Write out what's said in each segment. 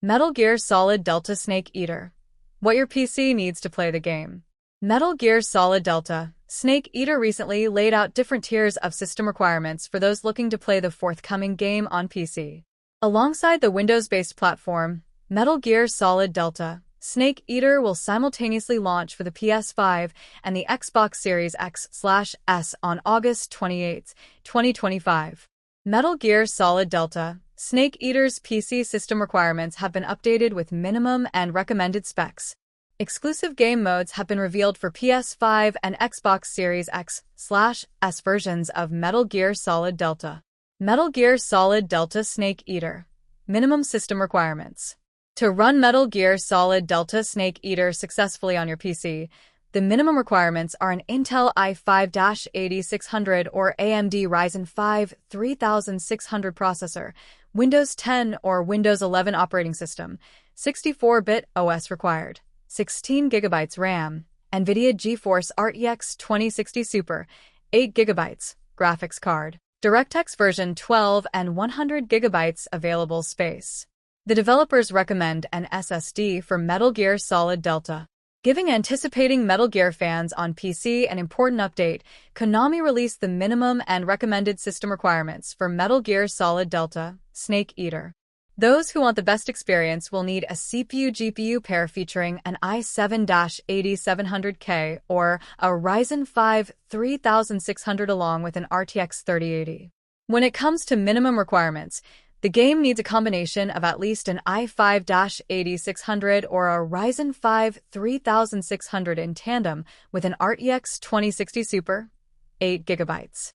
Metal Gear Solid Delta Snake Eater. What your PC needs to play the game. Metal Gear Solid Delta Snake Eater recently laid out different tiers of system requirements for those looking to play the forthcoming game on PC. Alongside the Windows-based platform, Metal Gear Solid Delta Snake Eater will simultaneously launch for the PS5 and the Xbox Series X/S on August 28, 2025. Metal Gear Solid Delta Snake Eater's PC system requirements have been updated with minimum and recommended specs. Exclusive game modes have been revealed for PS5 and Xbox Series X/S versions of Metal Gear Solid Delta. Metal Gear Solid Delta Snake Eater. Minimum system requirements. To run Metal Gear Solid Delta Snake Eater successfully on your PC, the minimum requirements are an Intel i5-8600 or AMD Ryzen 5 3600 processor, Windows 10 or Windows 11 operating system, 64-bit OS required, 16 GB RAM, NVIDIA GeForce RTX 2060 Super, 8 GB graphics card, DirectX version 12 and 100 GB available space. The developers recommend an SSD for Metal Gear Solid Delta. Giving anticipating Metal Gear fans on PC an important update, Konami released the minimum and recommended system requirements for Metal Gear Solid Delta Snake Eater. Those who want the best experience will need a CPU-GPU pair featuring an i7-8700K or a Ryzen 5 3600 along with an RTX 3080. When it comes to minimum requirements, the game needs a combination of at least an i5-8600 or a Ryzen 5 3600 in tandem with an RTX 2060 Super, 8 GB.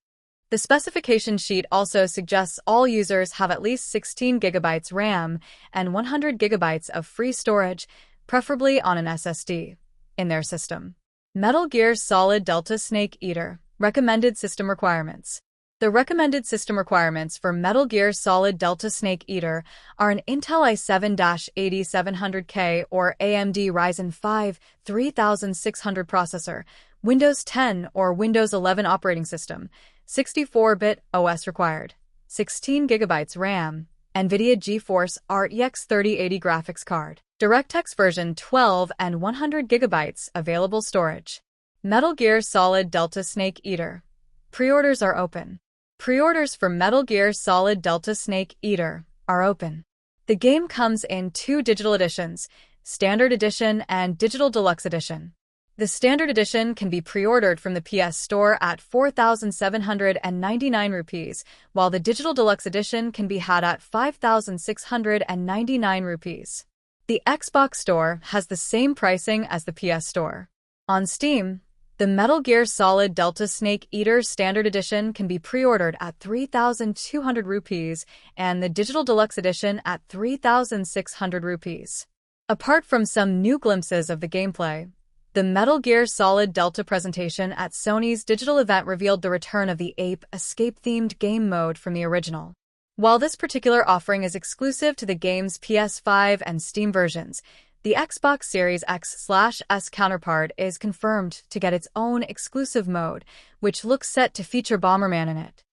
The specification sheet also suggests all users have at least 16 GB RAM and 100 GB of free storage, preferably on an SSD, in their system. Metal Gear Solid Delta Snake Eater. Recommended system requirements. The recommended system requirements for Metal Gear Solid Delta Snake Eater are an Intel i7-8700K or AMD Ryzen 5 3600 processor, Windows 10 or Windows 11 operating system, 64-bit OS required, 16 GB RAM, NVIDIA GeForce RTX 3080 graphics card, DirectX version 12 and 100 GB available storage. Metal Gear Solid Delta Snake Eater. Pre-orders are open. Pre-orders for Metal Gear Solid Delta Snake Eater are open. The game comes in two digital editions, Standard Edition and Digital Deluxe Edition. The Standard Edition can be pre-ordered from the PS Store at 4,799 rupees, while the Digital Deluxe Edition can be had at 5,699 rupees. The Xbox Store has the same pricing as the PS Store. On Steam, the Metal Gear Solid Delta Snake Eater Standard Edition can be pre-ordered at 3,200 rupees and the Digital Deluxe Edition at 3,600 rupees. Apart from some new glimpses of the gameplay, the Metal Gear Solid Delta presentation at Sony's digital event revealed the return of the Ape Escape-themed game mode from the original. While this particular offering is exclusive to the game's PS5 and Steam versions, the Xbox Series X/S counterpart is confirmed to get its own exclusive mode, which looks set to feature Bomberman in it.